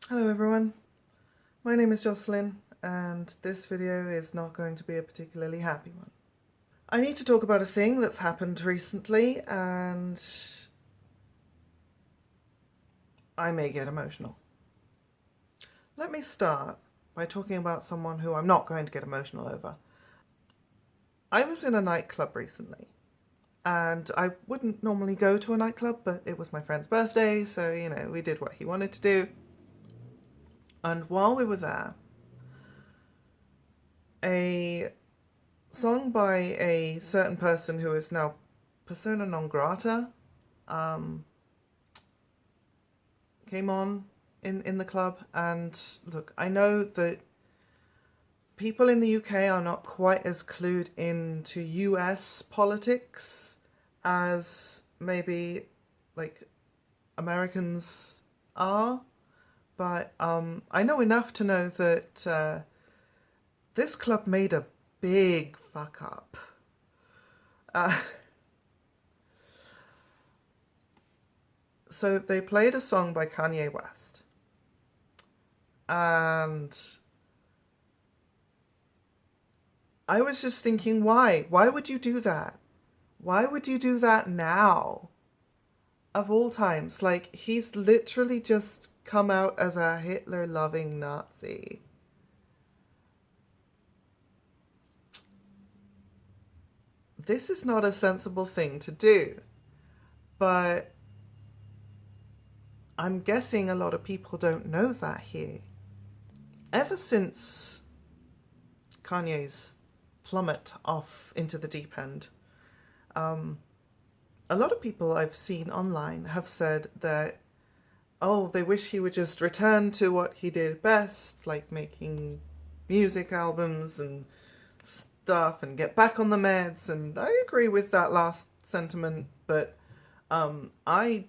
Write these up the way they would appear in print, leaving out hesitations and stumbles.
Hello everyone, my name is Jocelyn and this video is not going to be a particularly happy one. I need to talk about a thing that's happened recently and I may get emotional. Let me start by talking about someone who I'm not going to get emotional over. I was in a nightclub recently and I wouldn't normally go to a nightclub, but it was my friend's birthday, so we did what he wanted to do. And while we were there, a song by a certain person who is now persona non grata came on in the club. And look, I know that people in the UK are not quite as clued into US politics as maybe like Americans are, but I know enough to know that this club made a big fuck up. So they played a song by Kanye West, and I was just thinking, why? Why would you do that? Why would you do that now? Of all times, like, he's literally just come out as a Hitler-loving Nazi. This is not a sensible thing to do, but I'm guessing a lot of people don't know that here. Ever since Kanye's plummet off into the deep end, a lot of people I've seen online have said that, oh, they wish he would just return to what he did best, like making music albums and stuff and get back on the meds. And I agree with that last sentiment, but I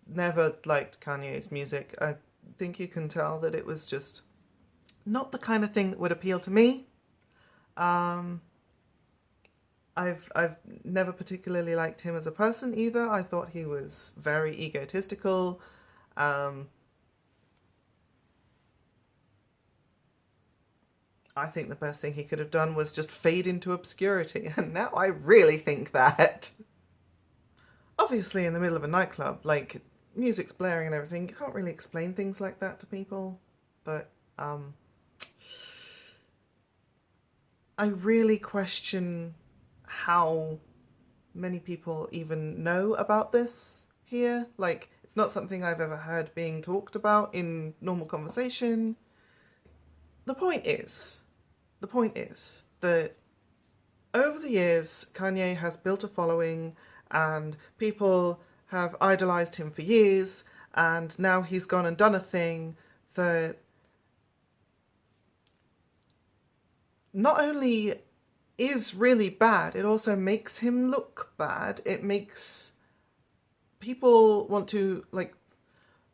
never liked Kanye's music. I think you can tell that it was just not the kind of thing that would appeal to me. I've never particularly liked him as a person either. I thought he was very egotistical. I think the best thing he could have done was just fade into obscurity, and now I really think that. Obviously, in the middle of a nightclub, like, music's blaring and everything, you can't really explain things like that to people, but I really question how many people even know about this here. Like, it's not something I've ever heard being talked about in normal conversation. The point is that over the years, Kanye has built a following and people have idolized him for years, and now he's gone and done a thing that not only is really bad, it also makes him look bad. It makes people want to, like,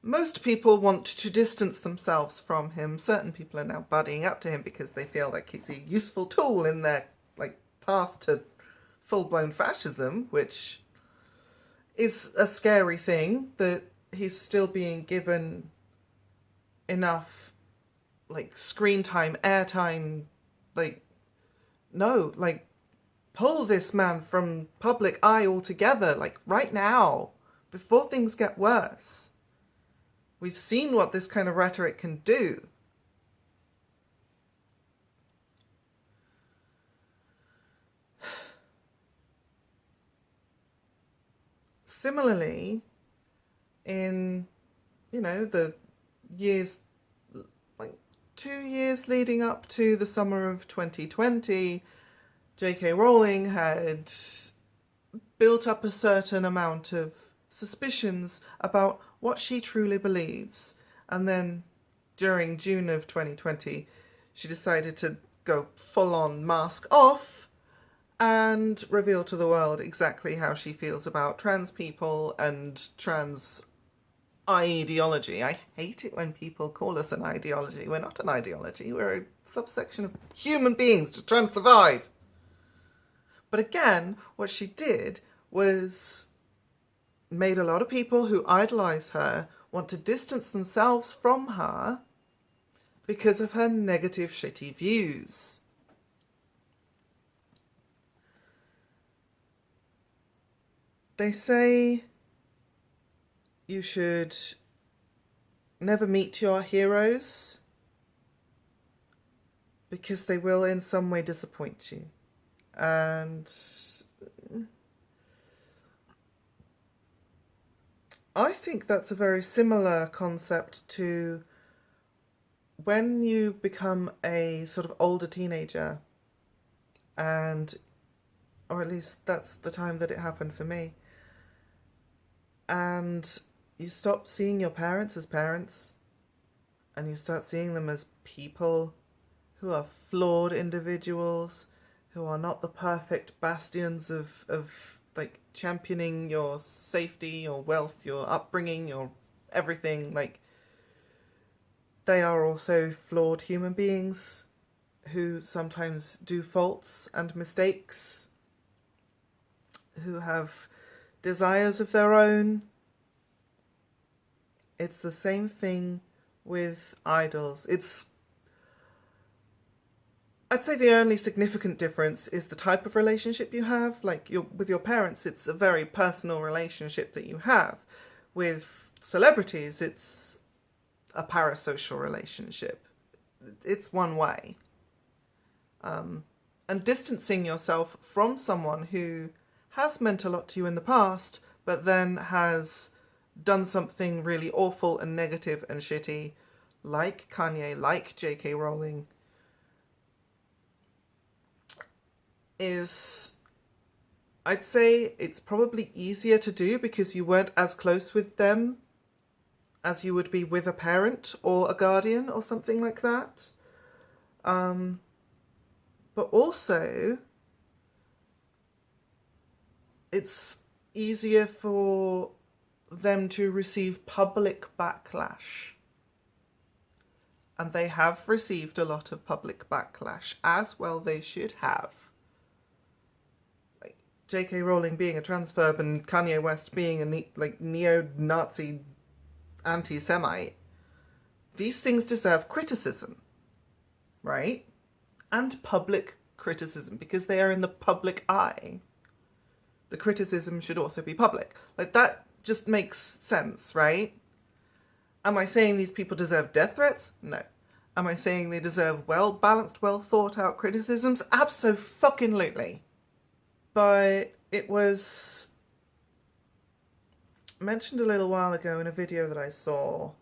most people want to distance themselves from him. Certain people are now buddying up to him because they feel like he's a useful tool in their, like, path to full-blown fascism, which is a scary thing, that he's still being given enough, like, screen time, airtime. Like, no, like, pull this man from public eye altogether, like, right now, before things get worse. We've seen what this kind of rhetoric can do. Similarly, in, the years, like 2 years leading up to the summer of 2020, JK Rowling had built up a certain amount of suspicions about what she truly believes. And then during June of 2020, she decided to go full-on mask off and reveal to the world exactly how she feels about trans people and trans ideology. I hate it when people call us an ideology. We're not an ideology. We're a subsection of human beings just trying to survive. But again, what she did was made a lot of people who idolize her want to distance themselves from her because of her negative, shitty views. They say you should never meet your heroes because they will in some way disappoint you. And I think that's a very similar concept to when you become a sort of older teenager, and, or at least that's the time that it happened for me, and you stop seeing your parents as parents and you start seeing them as people who are flawed individuals, who are not the perfect bastions of like championing your safety, your wealth, your upbringing, your everything. Like, they are also flawed human beings who sometimes do faults and mistakes, who have desires of their own. It's the same thing with idols. I'd say the only significant difference is the type of relationship you have. Like, with your parents, it's a very personal relationship that you have. With celebrities, it's a parasocial relationship. It's one way. And distancing yourself from someone who has meant a lot to you in the past, but then has done something really awful and negative and shitty, like Kanye, like JK Rowling, is, I'd say it's probably easier to do because you weren't as close with them as you would be with a parent or a guardian or something like that. But also, it's easier for them to receive public backlash. And they have received a lot of public backlash, as well they should have. Like, JK Rowling being a transphobe and Kanye West being a neo-Nazi anti-Semite. These things deserve criticism, right? And public criticism, because they are in the public eye. The criticism should also be public. Like, that just makes sense, right? Am I saying these people deserve death threats? No. Am I saying they deserve well-balanced, well-thought-out criticisms? Abso-fucking-lutely. But it was mentioned a little while ago in a video that I saw,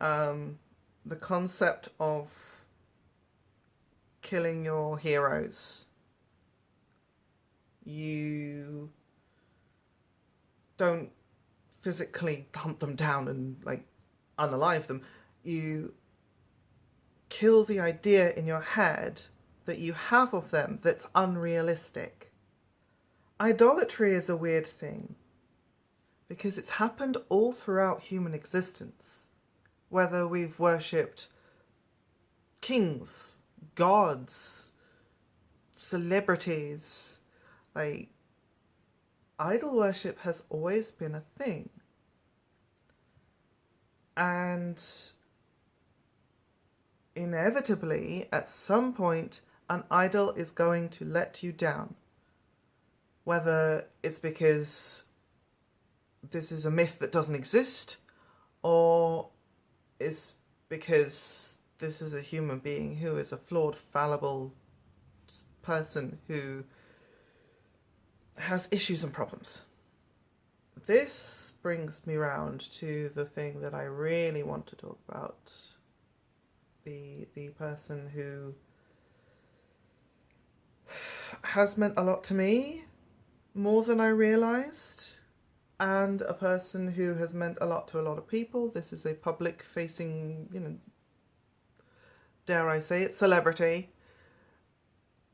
the concept of killing your heroes. You don't physically hunt them down and, like, unalive them. You kill the idea in your head that you have of them that's unrealistic. Idolatry is a weird thing because it's happened all throughout human existence. Whether we've worshipped kings, gods, celebrities, like, idol worship has always been a thing. And inevitably, at some point, an idol is going to let you down. Whether it's because this is a myth that doesn't exist, or it's because this is a human being who is a flawed, fallible person who has issues and problems. This brings me round to the thing that I really want to talk about. The person who has meant a lot to me, more than I realised, and a person who has meant a lot to a lot of people. This is a public-facing, dare I say it, celebrity.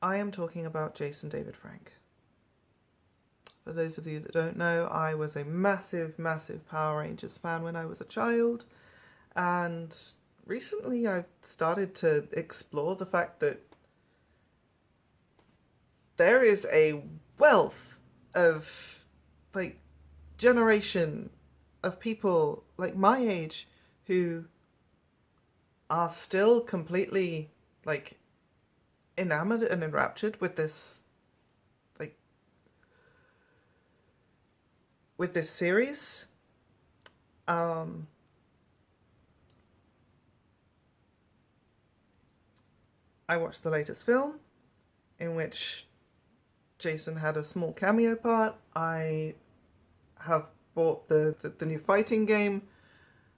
I am talking about Jason David Frank. For those of you that don't know, I was a massive, massive Power Rangers fan when I was a child, and recently I've started to explore the fact that there is a wealth of, like, generation of people like my age who are still completely like enamored and enraptured with this, like, with this series. I watched the latest film, in which Jason had a small cameo part. I have bought the new fighting game.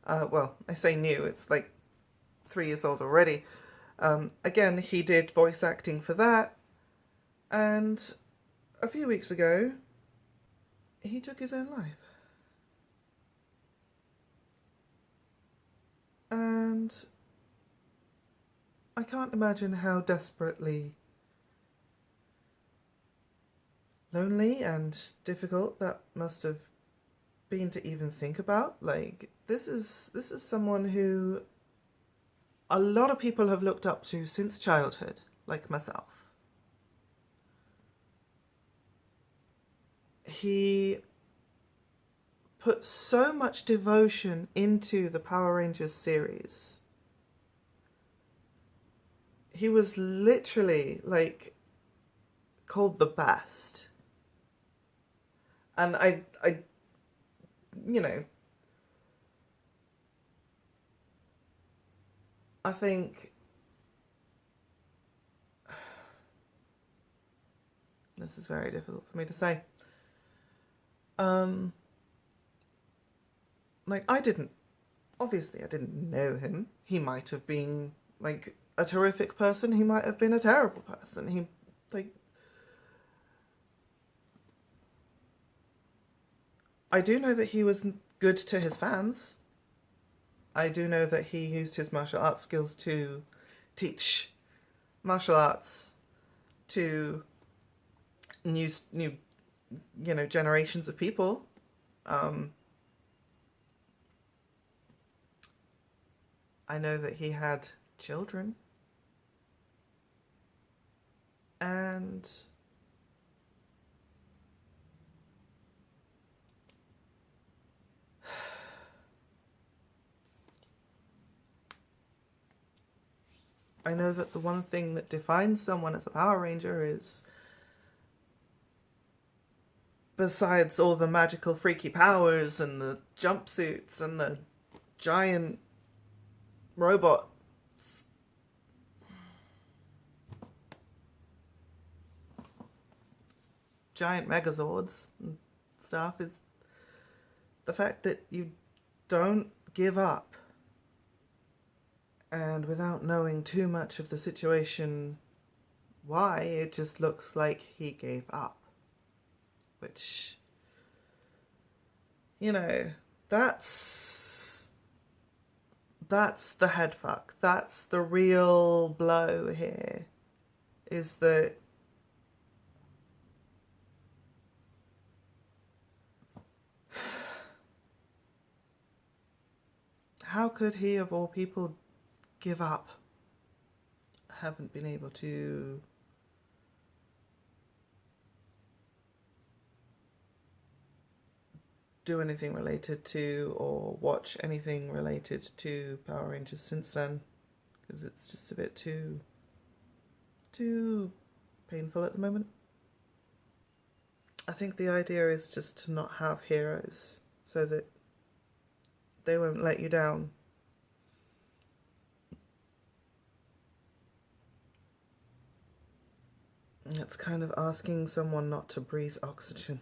Well, I say new, it's like 3 years old already. Again, he did voice acting for that. And a few weeks ago, he took his own life. And I can't imagine how desperately lonely and difficult that must have been to even think about. Like, this is someone who a lot of people have looked up to since childhood, like myself. He put so much devotion into the Power Rangers series. He was literally, like, called the best. And I you know, I think this is very difficult for me to say. Like, I didn't know him. He might have been, like, a terrific person. He might have been a terrible person. He, like, I do know that he was good to his fans. I do know that he used his martial arts skills to teach martial arts to new generations of people. I know that he had children, and I know that the one thing that defines someone as a Power Ranger is, besides all the magical freaky powers and the jumpsuits and the giant robots, giant megazords and stuff, is the fact that you don't give up. And without knowing too much of the situation, why, it just looks like he gave up. Which, that's the head fuck. That's the real blow here. Is that how could he, of all people, give up? Haven't been able to do anything related to or watch anything related to Power Rangers since then, because it's just a bit too painful at the moment. I think the idea is just to not have heroes so that they won't let you down. It's kind of asking someone not to breathe oxygen.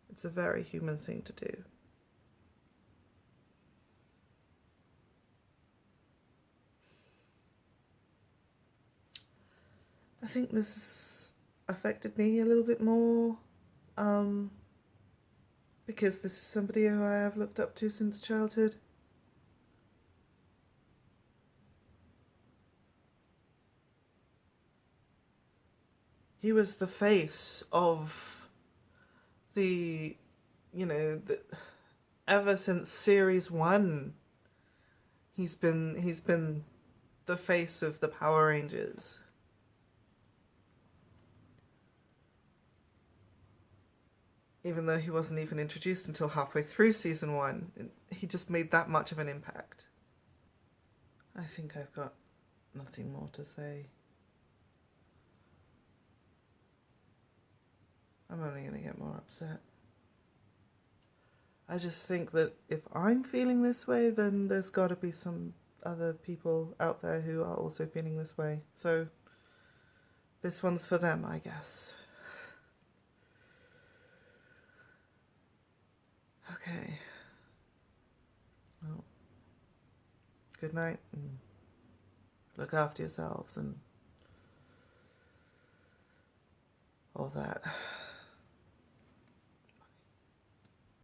It's a very human thing to do. I think this affected me a little bit more, because this is somebody who I have looked up to since childhood. He was the face of ever since series 1, he's been the face of the Power Rangers. Even though he wasn't even introduced until halfway through season 1, he just made that much of an impact. I think I've got nothing more to say. I'm only going to get more upset. I just think that if I'm feeling this way, then there's got to be some other people out there who are also feeling this way. So this one's for them, I guess. Okay. Well, good night, and look after yourselves and all that.